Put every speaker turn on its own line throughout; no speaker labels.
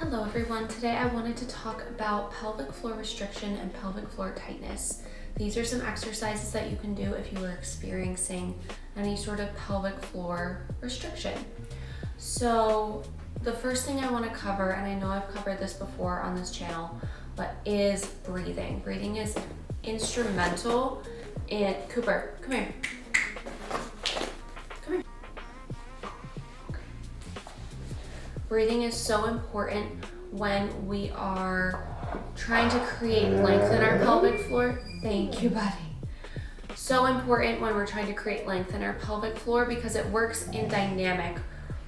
Hello everyone, today I wanted to talk about pelvic floor restriction and pelvic floor tightness. These are some exercises that you can do if you are experiencing any sort of pelvic floor restriction. So the first thing I want to cover, and I know I've covered this before on this channel, but is breathing. Breathing is instrumental in, Cooper, come here. Breathing is so important when we are trying to create length in our pelvic floor. Thank you, buddy. So important when we're trying to create length in our pelvic floor because it works in dynamic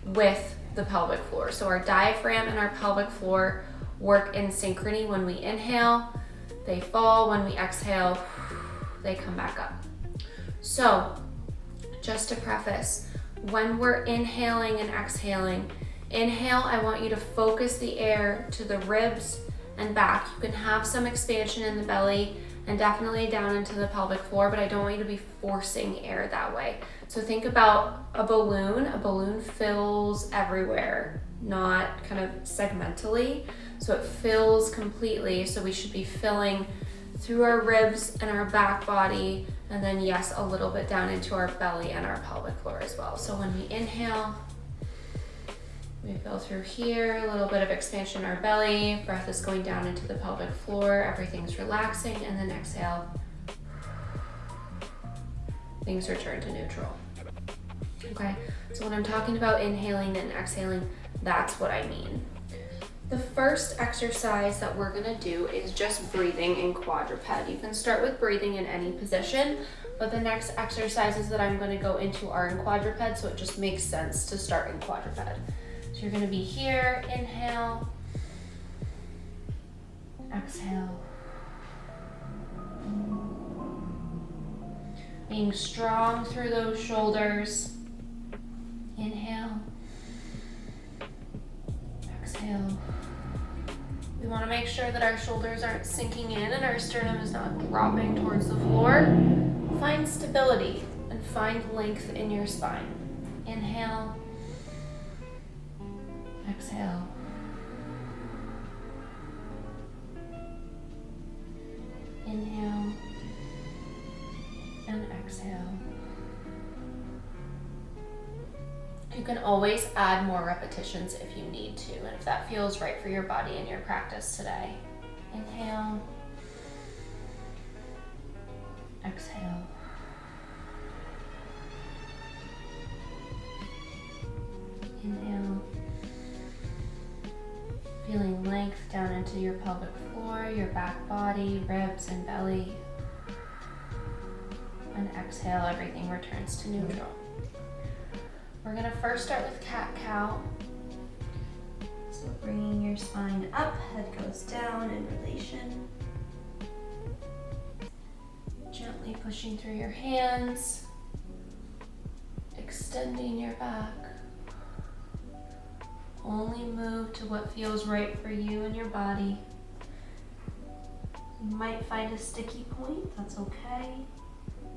with the pelvic floor. So our diaphragm and our pelvic floor work in synchrony. When we inhale, they fall. When we exhale, they come back up. So just to preface, when we're inhaling and exhaling, inhale, I want you to focus the air to the ribs and back. You can have some expansion in the belly and definitely down into the pelvic floor, but I don't want you to be forcing air that way. So think about a balloon. A balloon fills everywhere, not kind of segmentally. So it fills completely. So we should be filling through our ribs and our back body, and then yes, a little bit down into our belly and our pelvic floor as well. So when we inhale, we fill through here, a little bit of expansion in our belly, breath is going down into the pelvic floor, everything's relaxing, and then exhale. Things return to neutral. Okay, so when I'm talking about inhaling and exhaling, that's what I mean. The first exercise that we're gonna do is just breathing in quadruped. You can start with breathing in any position, but the next exercises that I'm gonna go into are in quadruped, so it just makes sense to start in quadruped. So you're gonna be here, inhale, exhale. Being strong through those shoulders. Inhale, exhale. We wanna make sure that our shoulders aren't sinking in and our sternum is not dropping towards the floor. Find stability and find length in your spine. Inhale, exhale. Inhale and exhale. You can always add more repetitions if you need to, and if that feels right for your body and your practice today. Inhale, exhale. Inhale. Feeling length down into your pelvic floor, your back body, ribs and belly. And exhale, everything returns to neutral. We're gonna first start with cat-cow. So bringing your spine up, head goes down in relation. Gently pushing through your hands, extending your back. Only move to what feels right for you and your body. You might find a sticky point, that's okay.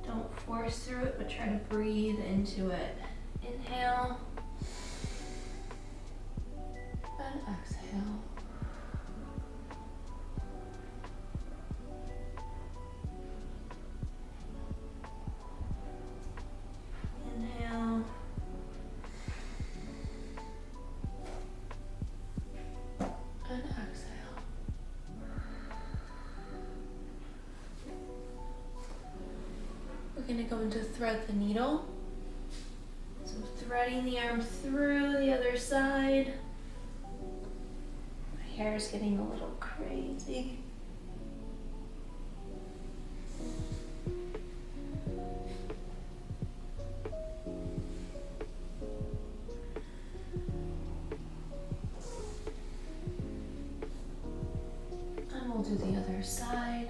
Don't force through it, but try to breathe into it. Inhale and exhale. Inhale. And exhale. We're going to go into thread the needle. So threading the arm through the other side. My hair is getting a little crazy. And we'll do the other side.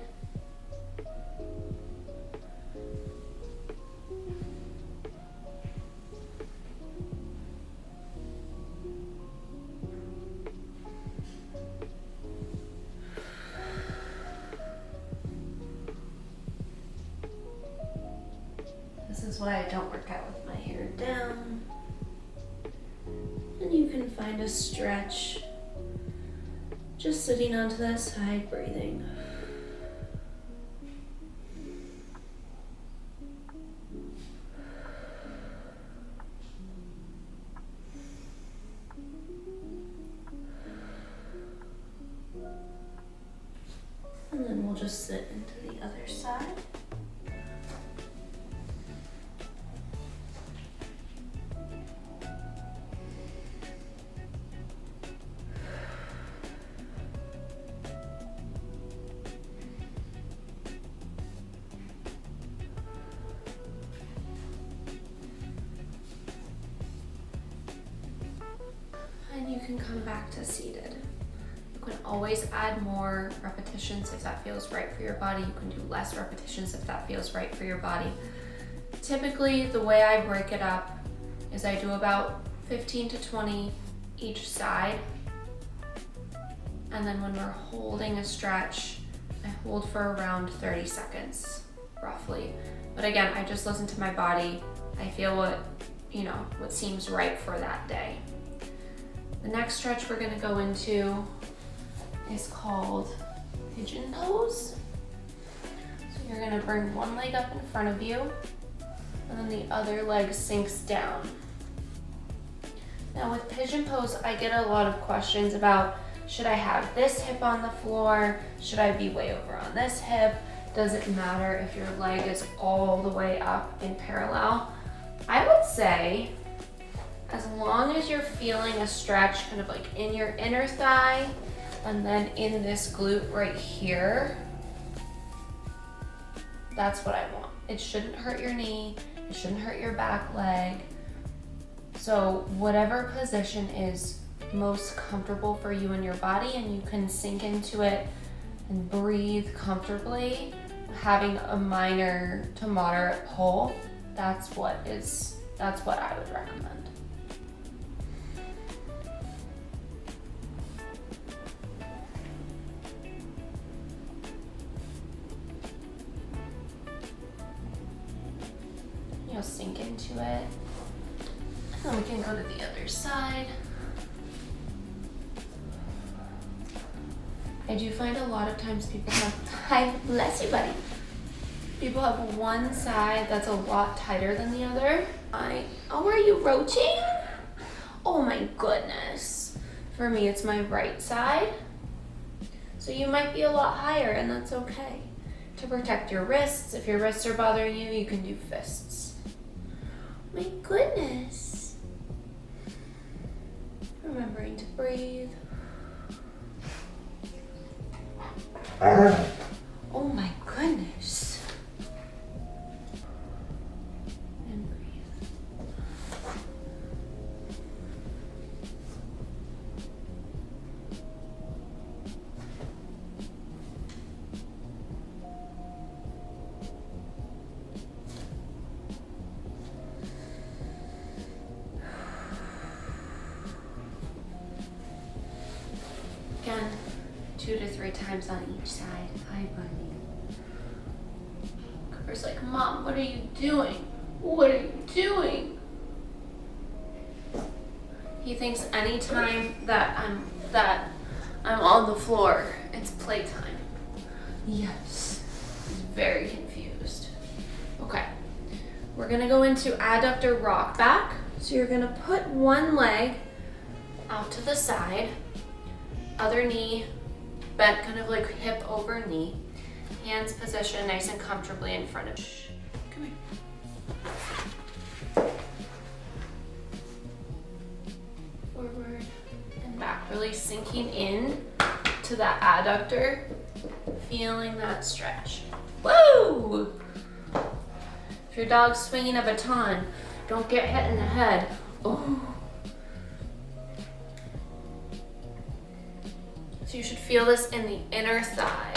This is why I don't work out with my hair down. And you can find a stretch Just sitting onto that side, breathing. And then we'll just sit into the other side. And you can come back to seated. You can always add more repetitions if that feels right for your body. You can do less repetitions if that feels right for your body. Typically, the way I break it up is I do about 15 to 20 each side. And then when we're holding a stretch, I hold for around 30 seconds, roughly. But again, I just listen to my body. I feel what seems right for that day. The next stretch we're gonna go into is called pigeon pose. So you're gonna bring one leg up in front of you, and then the other leg sinks down. Now with pigeon pose, I get a lot of questions about, should I have this hip on the floor? Should I be way over on this hip? Does it matter if your leg is all the way up in parallel? I would say, as long as you're feeling a stretch kind of like in your inner thigh and then in this glute right here, that's what I want. It shouldn't hurt your knee, it shouldn't hurt your back leg. So whatever position is most comfortable for you and your body, and you can sink into it and breathe comfortably, having a minor to moderate pull, that's what I would recommend. Sink into it. And then we can go to the other side. I do find a lot of times people have, hi, bless you, buddy. People have one side that's a lot tighter than the other. Oh, are you roaching? Oh my goodness. For me, it's my right side. So you might be a lot higher, and that's okay. To protect your wrists, if your wrists are bothering you, you can do fists. My goodness. Remembering to breathe. Oh my goodness. And breathe. Again, 2 to 3 times on each side. Hi, buddy. Cooper's like, Mom, what are you doing? What are you doing? He thinks anytime that I'm on the floor, it's playtime. Yes. He's very confused. Okay. We're gonna go into adductor rock back. So you're gonna put one leg out to the side, other knee bent kind of like hip over knee, hands positioned nice and comfortably in front of you. Come here. Forward and back, really sinking in to that adductor, feeling that stretch. Woo! If your dog's swinging a baton, don't get hit in the head. Oh. So you should feel this in the inner thigh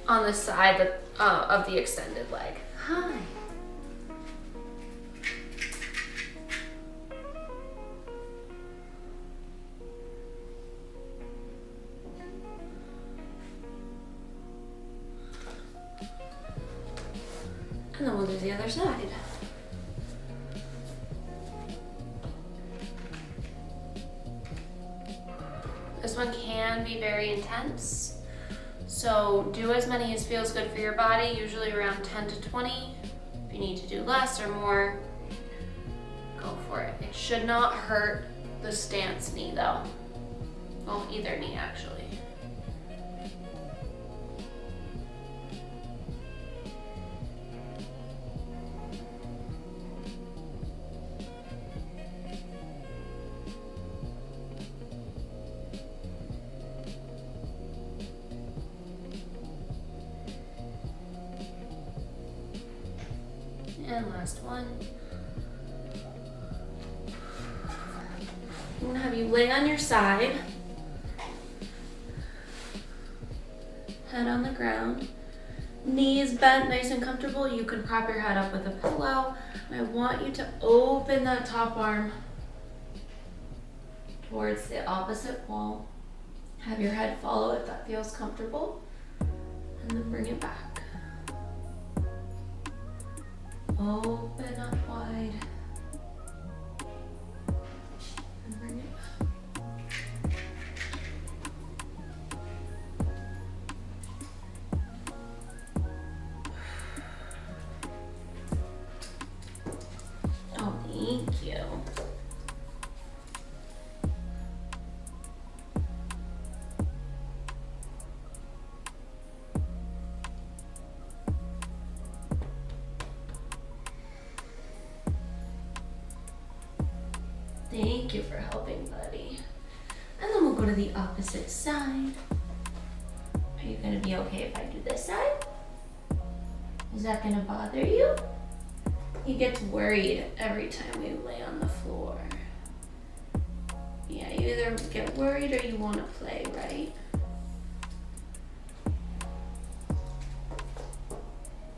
on the side of the extended leg. Hi. And then we'll do the other side. This one can be very intense. So do as many as feels good for your body, usually around 10 to 20. If you need to do less or more, go for it. It should not hurt the stance knee though. Well, either knee actually. And last one. I'm gonna have you lay on your side, head on the ground, knees bent nice and comfortable. You can prop your head up with a pillow. I want you to open that top arm towards the opposite wall. Have your head follow if that feels comfortable, and then bring it back. Open up wide and bring it back. Oh, thank you. Thank you for helping, buddy. And then we'll go to the opposite side. Are you gonna be okay if I do this side? Is that gonna bother you? He gets worried every time we lay on the floor. Yeah, you either get worried or you wanna play, right?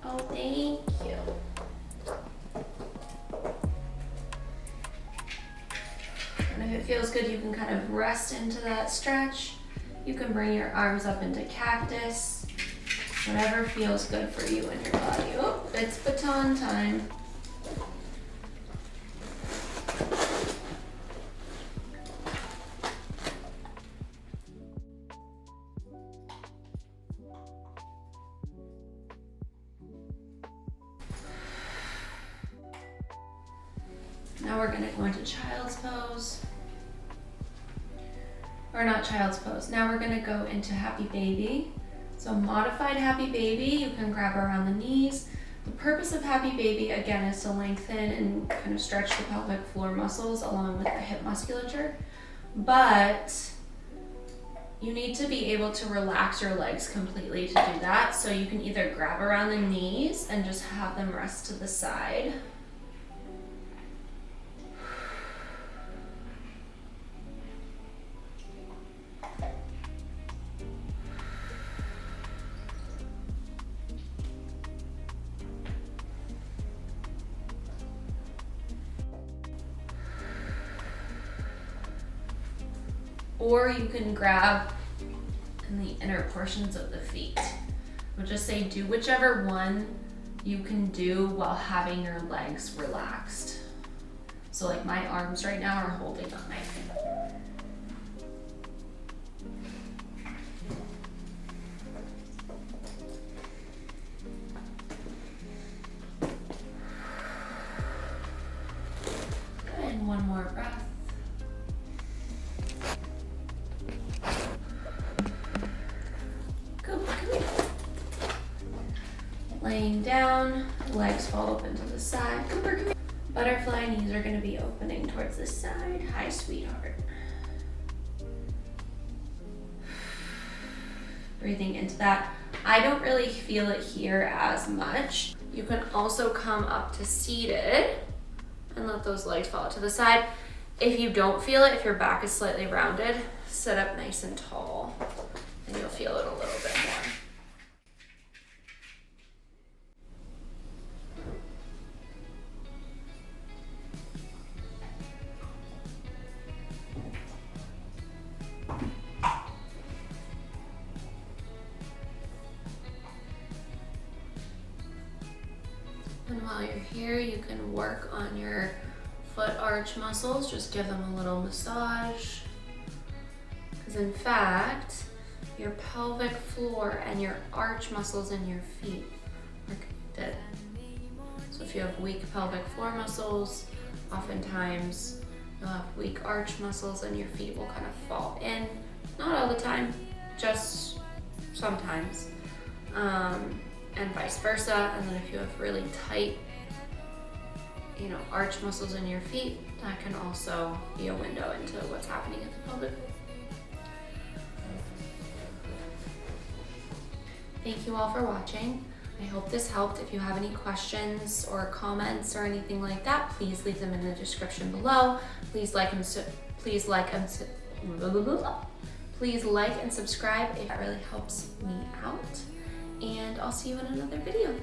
Oh, thank you. And if it feels good, you can kind of rest into that stretch. You can bring your arms up into cactus. Whatever feels good for you and your body. Oh, it's baton time. Now we're gonna go into child's pose. Or not child's pose. Now we're gonna go into happy baby. So modified happy baby, you can grab around the knees. The purpose of happy baby, again, is to lengthen and kind of stretch the pelvic floor muscles along with the hip musculature. But you need to be able to relax your legs completely to do that. So you can either grab around the knees and just have them rest to the side. Or you can grab in the inner portions of the feet. We'll just say do whichever one you can do while having your legs relaxed. So like my arms right now are holding on my feet. And one more breath. Laying down, legs fall open to the side. Cooper, come here. Butterfly knees are gonna be opening towards the side. Hi, sweetheart. Breathing into that. I don't really feel it here as much. You can also come up to seated and let those legs fall to the side. If you don't feel it, if your back is slightly rounded, sit up nice and tall and you'll feel it a little bit more. And while you're here, you can work on your foot arch muscles. Just give them a little massage. Because in fact, your pelvic floor and your arch muscles in your feet are connected. So if you have weak pelvic floor muscles, oftentimes you'll have weak arch muscles and your feet will kind of fall in. Not all the time, just sometimes. And vice versa. And then if you have really tight, arch muscles in your feet, that can also be a window into what's happening at the pelvic. Thank you all for watching. I hope this helped. If you have any questions or comments or anything like that, please leave them in the description below. Please like and subscribe if that really helps me out. And I'll see you in another video.